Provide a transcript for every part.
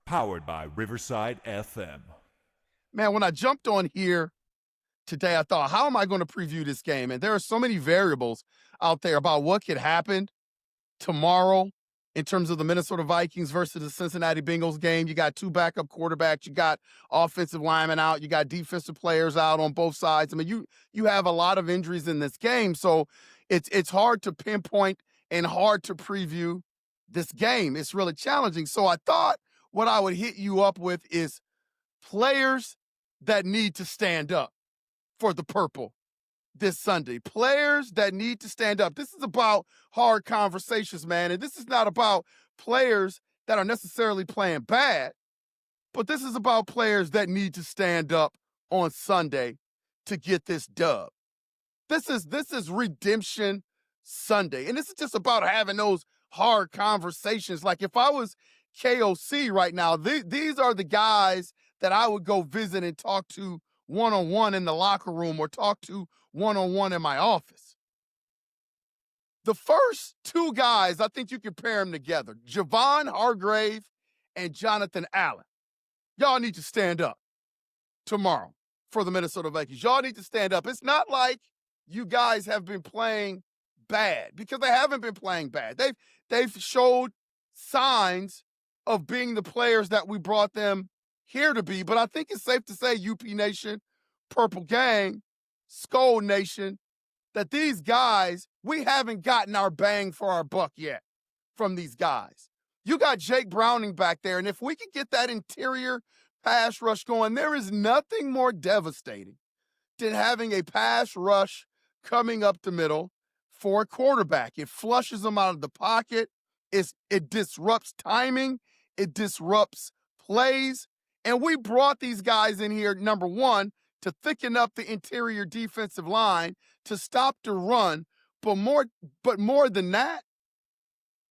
Powered by Riverside FM. Man, when I jumped on here today, I thought, how am I going to preview this game? And there are so many variables out there about what could happen tomorrow in terms of the Minnesota Vikings versus the Cincinnati Bengals game. You got two backup quarterbacks. You got offensive linemen out. You got defensive players out on both sides. I mean, you have a lot of injuries in this game. So it's hard to pinpoint and hard to preview this game. It's really challenging. So I thought what I would hit you up with is players that need to stand up for the purple this Sunday. Players that need to stand up. This is about hard conversations, man. And this is not about players that are necessarily playing bad, but this is about players that need to stand up on Sunday to get this dub. This is redemption Sunday. And this is just about having those hard conversations. Like if I was KOC right now, these are the guys that I would go visit and talk to one-on-one in the locker room or talk to one-on-one in my office. The first two guys, I think you can pair them together. Javon Hargrave and Jonathan Allen. Y'all need to stand up tomorrow for the Minnesota Vikings. Y'all need to stand up. It's not like you guys have been playing bad, because they haven't been playing bad. They've showed signs of being the players that we brought them here to be. But I think it's safe to say, UP Nation, Purple Gang, Skull Nation, that these guys, we haven't gotten our bang for our buck yet from these guys. You got Jake Browning back there, and if we can get that interior pass rush going, there is nothing more devastating than having a pass rush coming up the middle for a quarterback. It flushes them out of the pocket. It disrupts timing. It disrupts plays. And we brought these guys in here, number one, to thicken up the interior defensive line, to stop the run, but more than that,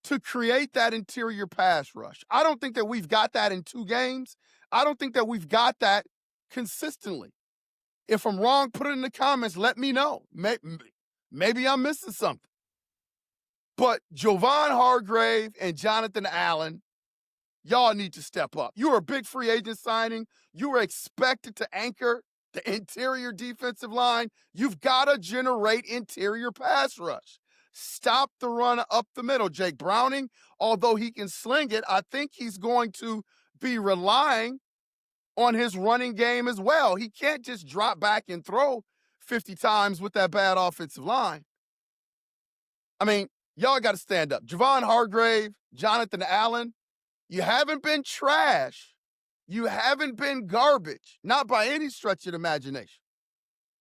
to create that interior pass rush. I don't think that we've got that in 2 games. I don't think that we've got that consistently. If I'm wrong, put it in the comments. Let me know. Maybe I'm missing something. But Javon Hargrave and Jonathan Allen, y'all need to step up. You are a big free agent signing. You are expected to anchor the interior defensive line. You've got to generate interior pass rush. Stop the run up the middle. Jake Browning, although he can sling it, I think he's going to be relying on his running game as well. He can't just drop back and throw 50 times with that bad offensive line. I mean, y'all got to stand up. Javon Hargrave, Jonathan Allen, you haven't been trash. You haven't been garbage, not by any stretch of the imagination.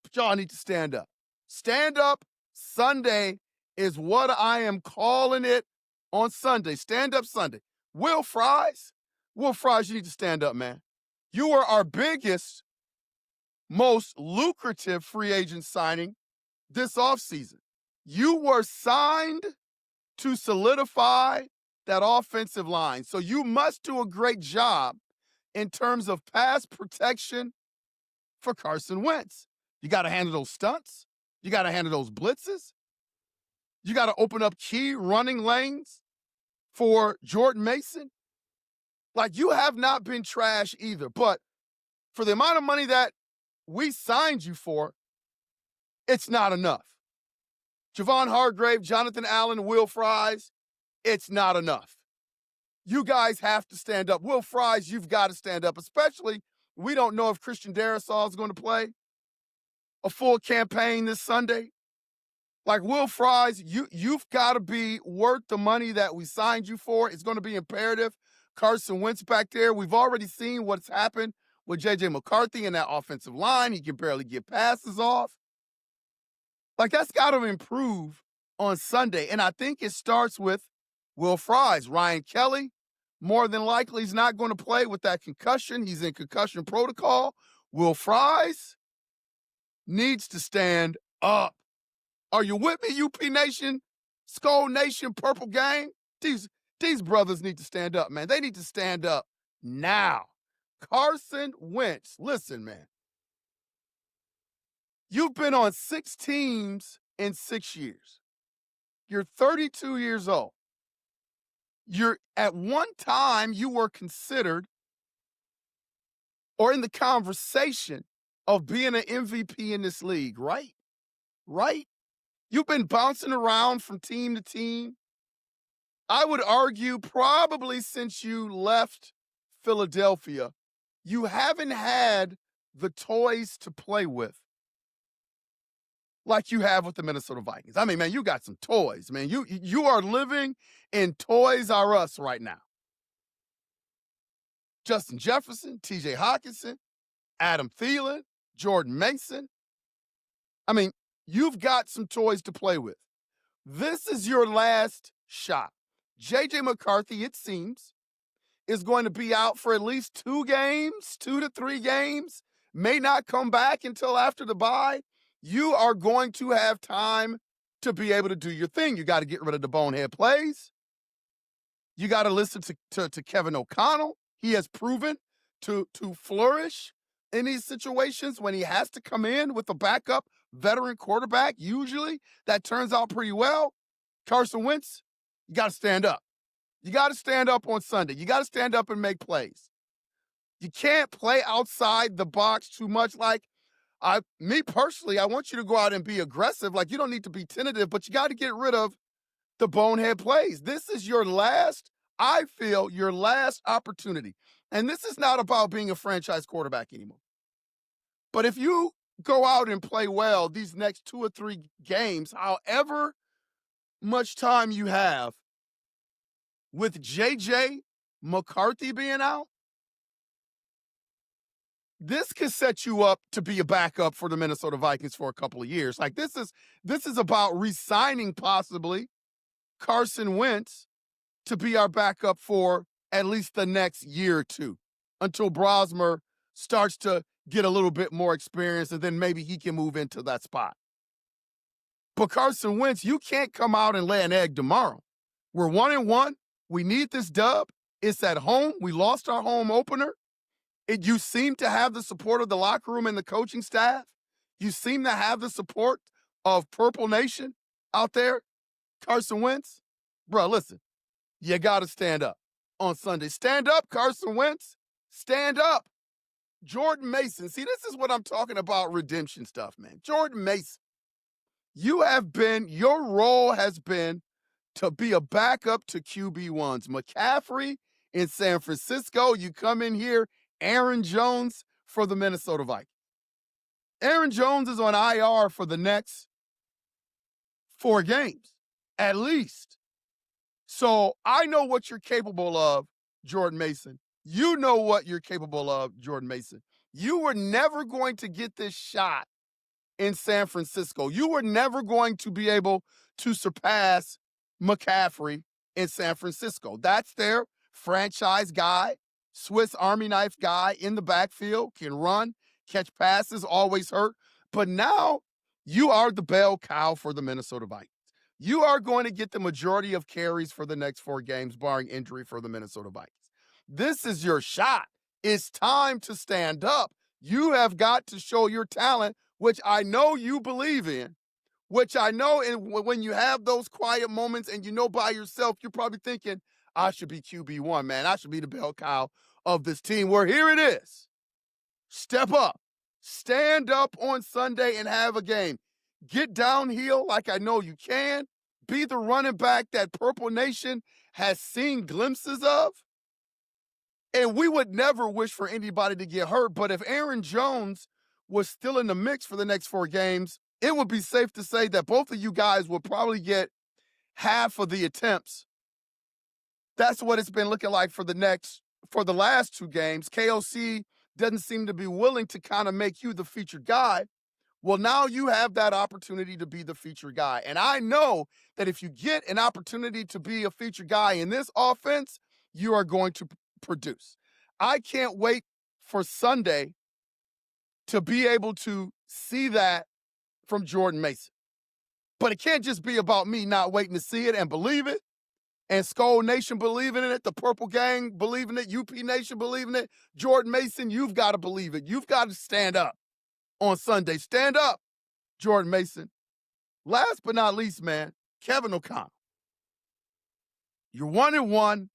But y'all need to stand up. Stand up Sunday is what I am calling it on Sunday. Stand up Sunday. Will Fries, you need to stand up, man. You were our biggest, most lucrative free agent signing this offseason. You were signed to solidify that offensive line. So you must do a great job in terms of pass protection for Carson Wentz. You got to handle those stunts. You got to handle those blitzes. You got to open up key running lanes for Jordan Mason. Like, you have not been trash either. But for the amount of money that we signed you for, it's not enough. Javon Hargrave, Jonathan Allen, Will Fries, it's not enough. You guys have to stand up. Will Fries, you've got to stand up. Especially, we don't know if Christian Darrisaw is going to play a full campaign this Sunday. Like, Will Fries, you've got to be worth the money that we signed you for. It's going to be imperative. Carson Wentz back there. We've already seen what's happened with JJ McCarthy in that offensive line. He can barely get passes off. Like, that's got to improve on Sunday. And I think it starts with Will Fries. Ryan Kelly, more than likely, he's not going to play with that concussion. He's in concussion protocol. Will Fries needs to stand up. Are you with me, UP Nation, Skull Nation, Purple Gang? These brothers need to stand up, man. They need to stand up now. Carson Wentz, listen, man. You've been on 6 teams in 6 years. You're 32 years old. At one time, you were considered or in the conversation of being an MVP in this league, right? Right? You've been bouncing around from team to team. I would argue probably since you left Philadelphia, you haven't had the toys to play with like you have with the Minnesota Vikings. I mean, man, you got some toys, man. You are living in Toys R Us right now. Justin Jefferson, TJ Hawkinson, Adam Thielen, Jordan Mason. I mean, you've got some toys to play with. This is your last shot. JJ McCarthy, it seems, is going to be out for at least 2 to 3 games, may not come back until after the bye. You are going to have time to be able to do your thing. You got to get rid of the bonehead plays. You got to listen to Kevin O'Connell. He has proven to flourish in these situations when he has to come in with a backup veteran quarterback. Usually that turns out pretty well. Carson Wentz, you got to stand up. You got to stand up on Sunday. You got to stand up and make plays. You can't play outside the box too much. Like, me personally, I want you to go out and be aggressive. Like, you don't need to be tentative, but you got to get rid of the bonehead plays. This is your last, I feel, your last opportunity. And this is not about being a franchise quarterback anymore. But if you go out and play well these next 2 or 3 games, however much time you have, with JJ McCarthy being out, this could set you up to be a backup for the Minnesota Vikings for a couple of years. Like, this is about re-signing possibly Carson Wentz to be our backup for at least the next year or 2 until Brosmer starts to get a little bit more experience, and then maybe he can move into that spot. But Carson Wentz, you can't come out and lay an egg tomorrow. We're 1-1. We need this dub. It's at home. We lost our home opener. You seem to have the support of the locker room and the coaching staff. You seem to have the support of Purple Nation out there. Carson Wentz, bro, listen, you got to stand up on Sunday. Stand up, Carson Wentz. Stand up. Jordan Mason. See, this is what I'm talking about, redemption stuff, man. Jordan Mason, your role has been to be a backup to QB1s. McCaffrey in San Francisco. You come in here, Aaron Jones for the Minnesota Vikings. Aaron Jones is on IR for the next 4 games, at least. So I know what you're capable of, Jordan Mason. You know what you're capable of, Jordan Mason. You were never going to get this shot in San Francisco. You were never going to be able to surpass McCaffrey in San Francisco. That's their franchise guy, Swiss Army knife guy in the backfield, can run, catch passes, always hurt. But now you are the bell cow for the Minnesota Vikings. You are going to get the majority of carries for the next 4 games, barring injury for the Minnesota Vikings. This is your shot. It's time to stand up. You have got to show your talent, which I know you believe in, which I know when you have those quiet moments and you know by yourself, you're probably thinking, I should be QB1, man. I should be the bell cow of this team. Where here it is. Step up. Stand up on Sunday and have a game. Get downhill like I know you can. Be the running back that Purple Nation has seen glimpses of. And we would never wish for anybody to get hurt, but if Aaron Jones was still in the mix for the next 4 games, it would be safe to say that both of you guys will probably get half of the attempts. That's what it's been looking like for the last 2 games. KOC doesn't seem to be willing to kind of make you the featured guy. Well, now you have that opportunity to be the featured guy. And I know that if you get an opportunity to be a featured guy in this offense, you are going to produce. I can't wait for Sunday to be able to see that from Jordan Mason. But it can't just be about me not waiting to see it and believe it, and Skull Nation believing in it, the Purple Gang believing it, UP Nation believing it. Jordan Mason, you've got to believe it. You've got to stand up on Sunday. Stand up, Jordan Mason. Last but not least, man, Kevin O'Connell. You're 1-1.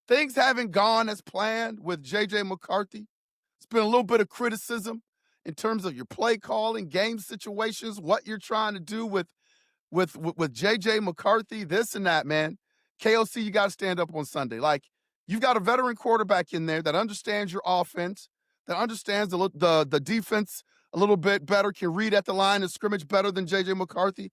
Things haven't gone as planned with JJ McCarthy. It's been a little bit of criticism in terms of your play calling, game situations, what you're trying to do with JJ McCarthy, this and that, man. KOC, you got to stand up on Sunday. Like, you've got a veteran quarterback in there that understands your offense, that understands the defense a little bit better, can read at the line of scrimmage better than JJ McCarthy.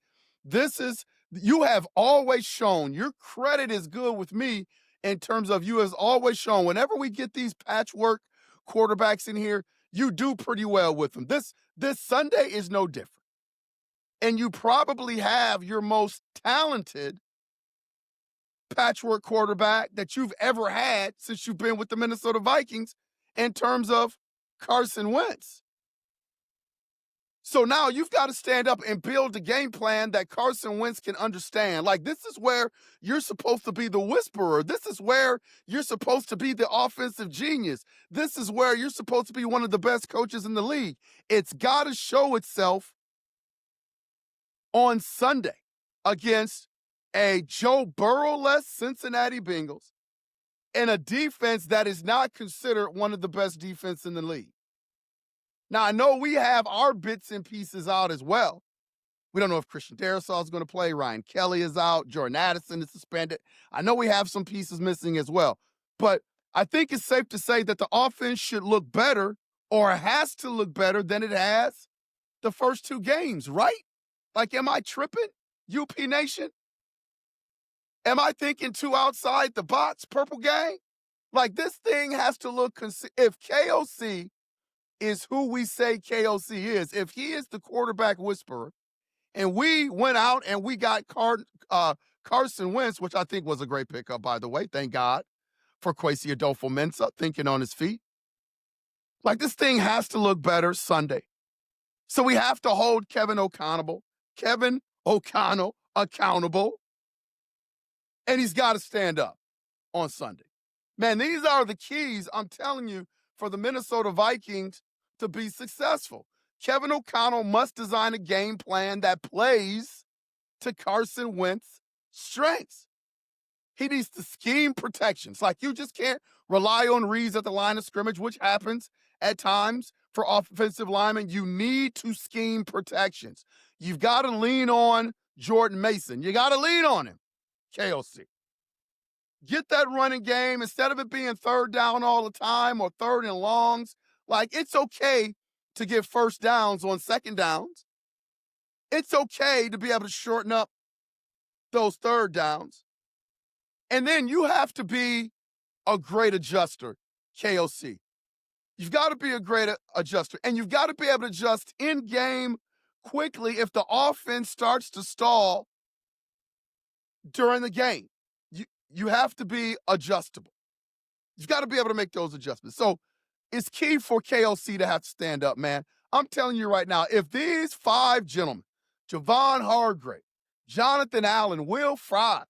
You have always shown, your credit is good with me in terms of you has always shown, whenever we get these patchwork quarterbacks in here, you do pretty well with them. This Sunday is no different. And you probably have your most talented patchwork quarterback that you've ever had since you've been with the Minnesota Vikings in terms of Carson Wentz. So now you've got to stand up and build a game plan that Carson Wentz can understand. Like, this is where you're supposed to be the whisperer. This is where you're supposed to be the offensive genius. This is where you're supposed to be one of the best coaches in the league. It's got to show itself on Sunday against a Joe Burrow-less Cincinnati Bengals and a defense that is not considered one of the best defenses in the league. Now, I know we have our bits and pieces out as well. We don't know if Christian Darrisaw is going to play. Ryan Kelly is out. Jordan Addison is suspended. I know we have some pieces missing as well. But I think it's safe to say that the offense should look better, or has to look better than it has the first two games, right? Like, am I tripping, UP Nation? Am I thinking too outside the box, Purple Gang? Like, this thing has to look if KOC is who we say KOC is, if he is the quarterback whisperer, and we went out and we got Carson Wentz, which I think was a great pickup, by the way, thank God for Kwesi Adofo-Mensah thinking on his feet. Like, this thing has to look better Sunday. So we have to hold Kevin O'Connell accountable, and he's got to stand up on Sunday. Man, these are the keys, I'm telling you, for the Minnesota Vikings to be successful. Kevin O'Connell must design a game plan that plays to Carson Wentz's strengths. He needs to scheme protections. Like, you just can't rely on reads at the line of scrimmage, which happens at times for offensive linemen. You need to scheme protections. You've got to lean on Jordan Mason. You got to lean on him, KOC. Get that running game instead of it being third down all the time or third and longs. Like, it's okay to get first downs on second downs. It's okay to be able to shorten up those third downs. And then you have to be a great adjuster, KOC. You've got to be a great adjuster, and you've got to be able to adjust in game quickly if the offense starts to stall during the game. You have to be adjustable. You've got to be able to make those adjustments. So it's key for KOC to have to stand up, man. I'm telling you right now, if these five gentlemen, Javon Hargrave, Jonathan Allen, Will Fries,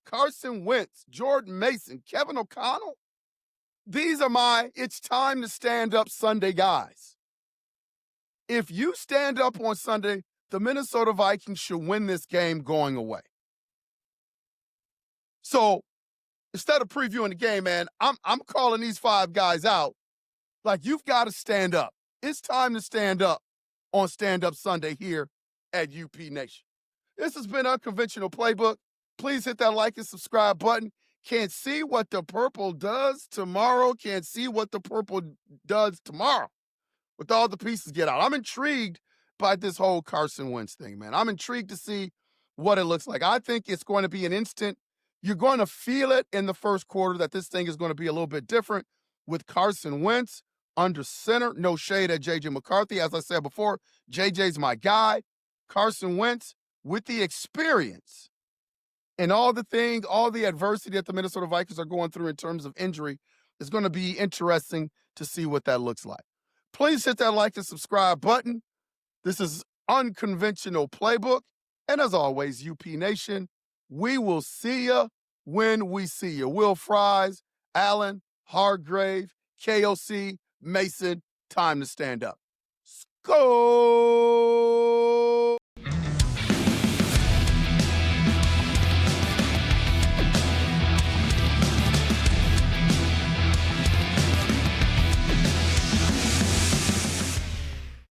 Carson Wentz, Jordan Mason, Kevin O'Connell, these are my it's time to stand up Sunday guys. If you stand up on Sunday, the Minnesota Vikings should win this game going away. So instead of previewing the game, man, I'm calling these five guys out. Like, you've got to stand up. It's time to stand up on Stand Up Sunday here at UP Nation. This has been Unconventional Playbook. Please hit that like and subscribe button. Can't see what the purple does tomorrow. Can't see what the purple does tomorrow with all the pieces get out. I'm intrigued by this whole Carson Wentz thing, man. I'm intrigued to see what it looks like. I think it's going to be an instant. You're going to feel it in the first quarter that this thing is going to be a little bit different with Carson Wentz under center. No shade at JJ McCarthy. As I said before, JJ's my guy. Carson Wentz with the experience and all the adversity that the Minnesota Vikings are going through in terms of injury is going to be interesting to see what that looks like. Please hit that like and subscribe button. This is Unconventional Playbook. And as always, UP Nation, we will see you when we see you. Will Fries, Allen, Hargrave, KOC, Mason, time to stand up. Go!